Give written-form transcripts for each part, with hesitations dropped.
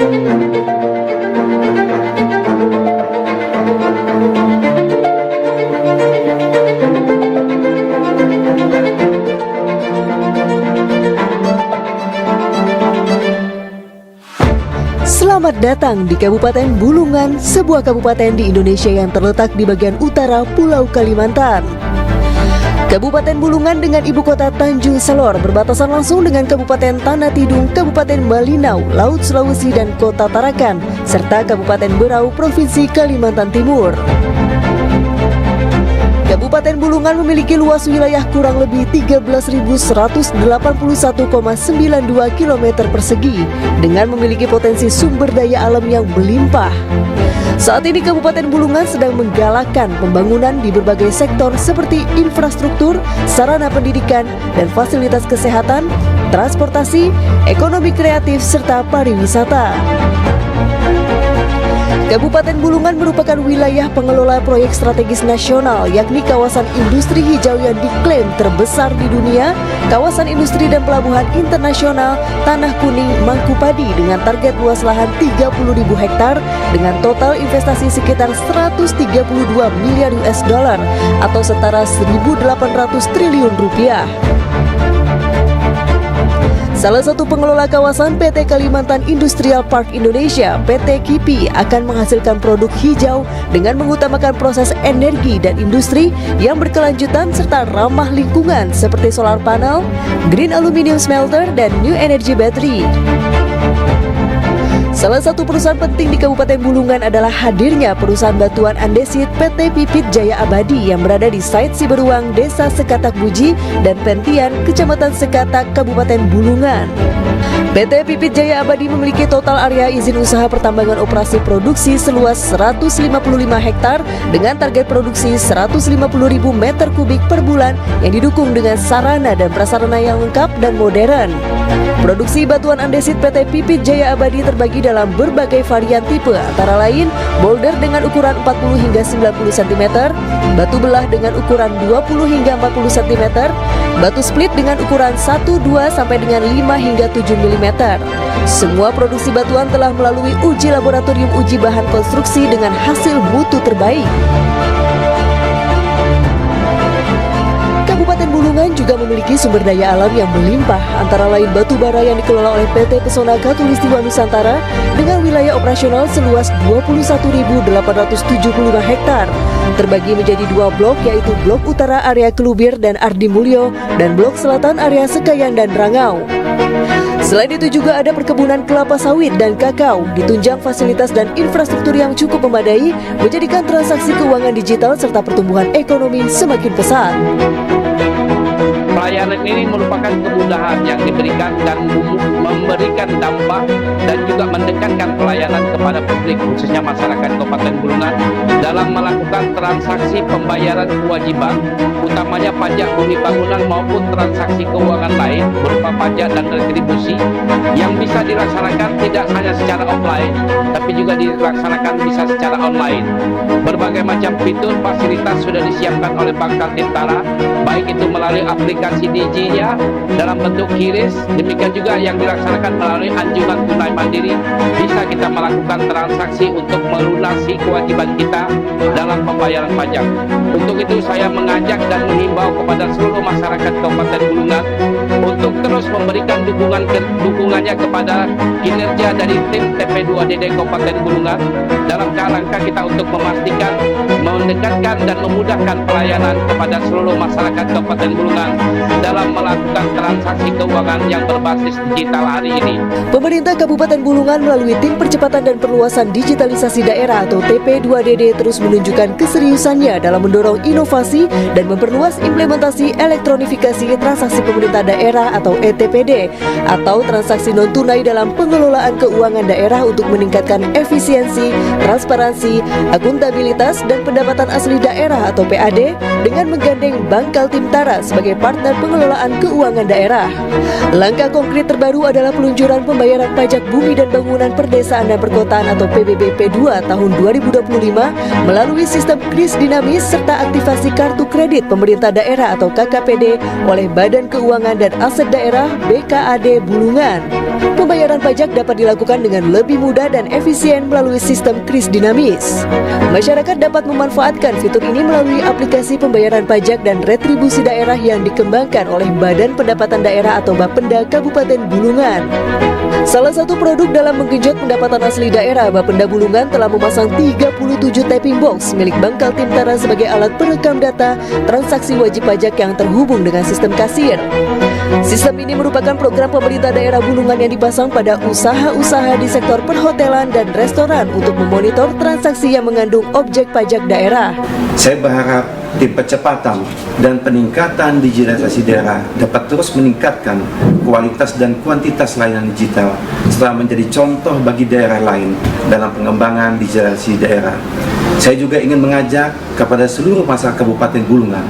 Selamat datang di Kabupaten Bulungan, sebuah kabupaten di Indonesia yang terletak di bagian utara Pulau Kalimantan. Kabupaten Bulungan dengan ibu kota Tanjung Salor berbatasan langsung dengan Kabupaten Tanah Tidung, Kabupaten Malinau, Laut Sulawesi dan Kota Tarakan, serta Kabupaten Berau, Provinsi Kalimantan Timur. Kabupaten Bulungan memiliki luas wilayah kurang lebih 13.181,92 km persegi dengan memiliki potensi sumber daya alam yang melimpah. Saat ini Kabupaten Bulungan sedang menggalakkan pembangunan di berbagai sektor seperti infrastruktur, sarana pendidikan, dan fasilitas kesehatan, transportasi, ekonomi kreatif, serta pariwisata. Kabupaten Bulungan merupakan wilayah pengelola proyek strategis nasional, yakni kawasan industri hijau yang diklaim terbesar di dunia, kawasan industri dan pelabuhan internasional Tanah Kuning Mangkupadi dengan target luas lahan 30.000 hektar dengan total investasi sekitar 132 miliar US dollar atau setara 1.800 triliun rupiah. Salah satu pengelola kawasan PT Kalimantan Industrial Park Indonesia, PT KIPI, akan menghasilkan produk hijau dengan mengutamakan proses energi dan industri yang berkelanjutan serta ramah lingkungan seperti solar panel, green aluminium smelter, dan new energy battery. Salah satu perusahaan penting di Kabupaten Bulungan adalah hadirnya perusahaan batuan andesit PT Pipit Jaya Abadi yang berada di site Siberuang, Desa Sekatak Buji, dan Pentian, Kecamatan Sekatak, Kabupaten Bulungan. PT Pipit Jaya Abadi memiliki total area izin usaha pertambangan operasi produksi seluas 155 hektar dengan target produksi 150.000 meter kubik per bulan yang didukung dengan sarana dan prasarana yang lengkap dan modern. Produksi batuan andesit PT Pipit Jaya Abadi terbagi dalam berbagai varian tipe, antara lain boulder dengan ukuran 40 hingga 90 cm, batu belah dengan ukuran 20 hingga 40 cm, batu split dengan ukuran 1, 2 sampai dengan 5 hingga 7 mm. Semua produksi batuan telah melalui uji laboratorium uji bahan konstruksi dengan hasil mutu terbaik. Kabupaten Bulungan juga memiliki sumber daya alam yang melimpah, antara lain batu bara yang dikelola oleh PT Pesona Khatulistiwa Nusantara dengan wilayah operasional seluas 21.875 hektar, terbagi menjadi 2 blok, yaitu Blok Utara area Kelubir dan Ardi Mulyo dan Blok Selatan area Sekayan dan Rangau. Selain itu juga ada perkebunan kelapa sawit dan kakao, ditunjang fasilitas dan infrastruktur yang cukup memadai, menjadikan transaksi keuangan digital serta pertumbuhan ekonomi semakin pesat. Pelayanan ini merupakan kemudahan yang diberikan dan memberikan dampak dan juga mendekatkan pelayanan kepada publik, khususnya masyarakat Kabupaten Bulungan dalam melakukan transaksi pembayaran kewajiban, utamanya pajak bumi bangunan maupun transaksi keuangan lain berupa pajak dan retribusi yang bisa dilaksanakan tidak hanya secara offline, tapi juga dilaksanakan bisa secara online. Berbagai macam fitur fasilitas sudah disiapkan oleh Bank Kaltim-Tara, baik itu melalui aplikasi Digi-nya dalam bentuk QRIS, demikian juga yang dilaksanakan melalui anjungan tunai mandiri, bisa kita melakukan transaksi untuk melunasi kewajiban kita dalam pembayaran pajak. Untuk itu saya mengajak dan menghimbau kepada seluruh masyarakat Kabupaten Bulungan untuk terus memberikan dukungannya kepada kinerja dari tim TP2DD Kabupaten Bulungan dalam rangka kita untuk memastikan, mendekatkan dan memudahkan pelayanan kepada seluruh masyarakat Kabupaten Bulungan dalam melakukan transaksi keuangan yang berbasis digital hari ini. Pemerintah Kabupaten Bulungan melalui Tim Percepatan dan Perluasan Digitalisasi Daerah atau TP2DD terus menunjukkan keseriusannya dalam mendorong inovasi dan memperluas implementasi elektronifikasi transaksi pemerintah daerah atau ETPD atau transaksi non-tunai dalam pengelolaan keuangan daerah untuk meningkatkan efisiensi, transparansi, akuntabilitas, dan pendapatan asli daerah atau PAD dengan menggandeng Bank Kaltim-Tara sebagai partner pengelolaan keuangan daerah. Langkah konkret terbaru adalah peluncuran pembayaran pajak bumi dan bangunan perdesaan dan perkotaan atau PBBP 2 tahun 2025 melalui sistem kris dinamis serta aktivasi kartu kredit pemerintah daerah atau KKPD oleh Badan Keuangan dan Aset Daerah BKAD Bulungan. pembayaran pajak dapat dilakukan dengan lebih mudah dan efisien melalui sistem kris dinamis. Masyarakat dapat memanfaatkan fitur ini melalui aplikasi pembayaran pajak dan retribusi daerah yang dikembangkan oleh Badan Pendapatan Daerah atau Bapenda Kabupaten Bulungan. Salah satu produk dalam menggenjot pendapatan asli daerah, Bapenda Bulungan telah memasang 37 tapping box milik Bangkal Timtara sebagai alat perekam data transaksi wajib pajak yang terhubung dengan sistem kasir. Sistem ini merupakan program pemerintah daerah Bulungan yang dipasang pada usaha-usaha di sektor perhotelan dan restoran untuk memonitor transaksi yang mengandung objek pajak daerah. Saya berharap tim percepatan dan peningkatan digitalisasi daerah dapat terus meningkatkan kualitas dan kuantitas layanan digital setelah menjadi contoh bagi daerah lain dalam pengembangan digitalisasi daerah. Saya juga ingin mengajak kepada seluruh masyarakat Kabupaten Bulungan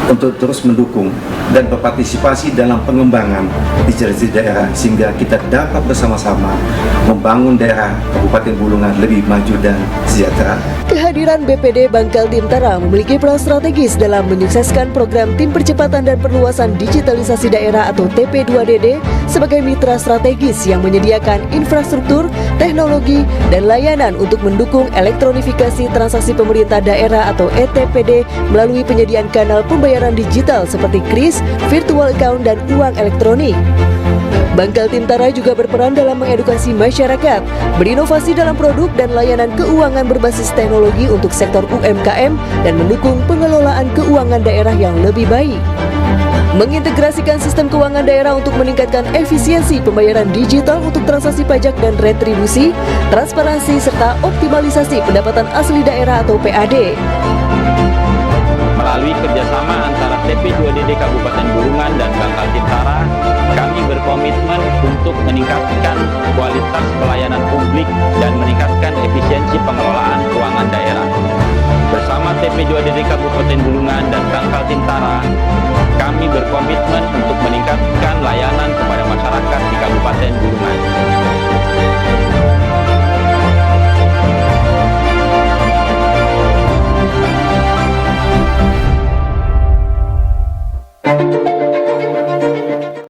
untuk terus mendukung dan berpartisipasi dalam pengembangan digitalisasi daerah sehingga kita dapat bersama-sama membangun daerah Kabupaten Bulungan lebih maju dan sejahtera. Kehadiran BPD Bangkal Timtara memiliki peran strategis dalam menyukseskan program Tim Percepatan dan Perluasan Digitalisasi Daerah atau TP2DD sebagai mitra strategis yang menyediakan infrastruktur, teknologi, dan layanan untuk mendukung elektronifikasi transaksi pemerintah daerah atau ETPD melalui penyediaan kanal pembayaran digital seperti kris, virtual account, dan uang elektronik. Bangkal Timtara juga berperan dalam mengedukasi masyarakat, berinovasi dalam produk dan layanan keuangan berbasis teknologi untuk sektor UMKM dan mendukung pengelolaan keuangan daerah yang lebih baik. Mengintegrasikan sistem keuangan daerah untuk meningkatkan efisiensi pembayaran digital untuk transaksi pajak dan retribusi, transparansi, serta optimalisasi pendapatan asli daerah atau PAD. Melalui kerjasama antara TP2DD Kabupaten Bulungan dan Bangkal Timtara, kami berkomitmen untuk meningkatkan kualitas pelayanan publik dan meningkatkan efisiensi pengelolaan keuangan daerah. Bersama TP2DD Kabupaten Bulungan dan Bangkal Timtara, kami berkomitmen untuk meningkatkan layanan kepada masyarakat di Kabupaten Bulungan.